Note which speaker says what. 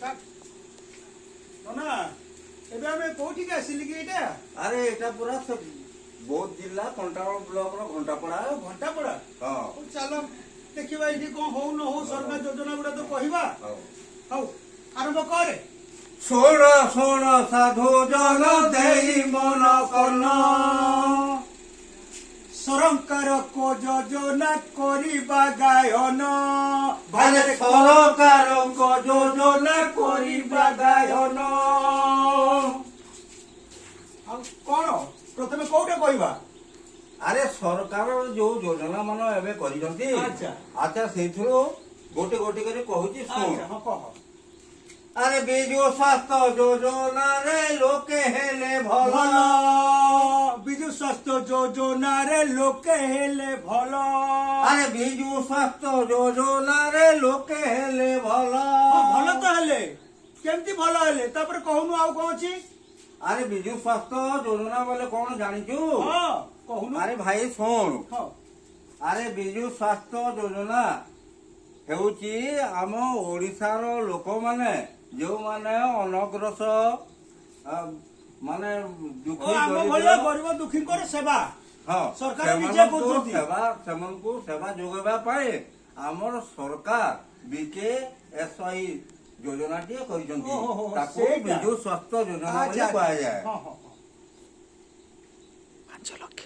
Speaker 1: ना ଏବେ ଆମେ କୋଉଠିକି ଆସିଲି କି ଏଇଟା?
Speaker 2: ଆରେ ଏଇଟା ପୁରା ବୌଦ୍ଧ ଜିଲ୍ଲା କଣ୍ଟାଳ ବ୍ଲକ ର ଘଣ୍ଟାପଡା।
Speaker 1: ଘଣ୍ଟାପଡା?
Speaker 2: ହଁ।
Speaker 1: ହଉ ଚାଲ ଦେଖିବା ଏଇଠି କଣ ହଉ ନ ହଉ ସରକାର ଯୋଜନା ଗୁଡା ତ କହିବା। ହଉ ଆରମ୍ଭ କରେ।
Speaker 2: ଷୋଳ ଷୋଳ ସାଧୁ ଜନ ଦେଇ ମନ କନ
Speaker 1: ସରକାରଙ୍କ ଯୋଜନା କରିବା ଗାୟନ।
Speaker 2: ଭାଇ ସରକାରଙ୍କ ଯୋଜନା କରିବା ଗାୟନ।
Speaker 1: ଆଉ କଣ ପ୍ରଥମେ କୋଉଟା କହିବା?
Speaker 2: ଆରେ ସରକାର ଯୋଉ ଯୋଜନା ମାନ ଏବେ କରିଛନ୍ତି ଆଚ୍ଛା ସେଇଥିରୁ ଗୋଟେ ଗୋଟେ କରି କହୁଛି ଶୁଣ।
Speaker 1: ହଁ କହ।
Speaker 2: ଆରେ ବିଜୁ ସ୍ୱାସ୍ଥ୍ୟ ଯୋଜନାରେ ଲୋକେ ହେଲେ ଭଲ।
Speaker 1: ବିଜୁ ସ୍ୱାସ୍ଥ୍ୟ ଯୋଜନାରେ ଲୋକେ ହେଲେ ଭଲ।
Speaker 2: ଆରେ ବିଜୁ ସ୍ୱାସ୍ଥ୍ୟ ଯୋଜନାରେ ଲୋକେ ହେଲେ ଭଲ।
Speaker 1: ଭଲ ତ ହେଲେ କେମିତି ଭଲ ହେଲେ ତାପରେ କହୁନୁ ଆଉ କଣ ଅଛି?
Speaker 2: ଆରେ ବିଜୁ ସ୍ୱାସ୍ଥ୍ୟ ଯୋଜନା ବୋଲେ କଣ ଜାଣିଛୁ?
Speaker 1: କହୁନୁ।
Speaker 2: ଆରେ ଭାଇ ଶୁଣ।
Speaker 1: ହଁ।
Speaker 2: ଆରେ ବିଜୁ ସ୍ୱାସ୍ଥ୍ୟ ଯୋଜନା ହେଉଛି ଆମ ଓଡ଼ିଶାର ଲୋକମାନେ ଯୋଉମାନେ ଅନଗ୍ରସ ମାନେ ଦୁଃଖୀ
Speaker 1: ଗରିବ ଦୁଃଖୀଙ୍କର ସେବା ସରକାର ନିଜେ କରୁଛନ୍ତି।
Speaker 2: ସେମାନଙ୍କୁ ସେବା ଯୋଗାଇବା ପାଇଁ ଆମର ସରକାର ବିକେଏସ୍ୱାଇ ଯୋଜନାଟିଏ କରିଛନ୍ତି। ତାକୁ ବିଜୁ ସ୍ୱାସ୍ଥ୍ୟ ଯୋଜନା ବୋଲି କୁହାଯାଏ।
Speaker 3: 5 ଲକ୍ଷ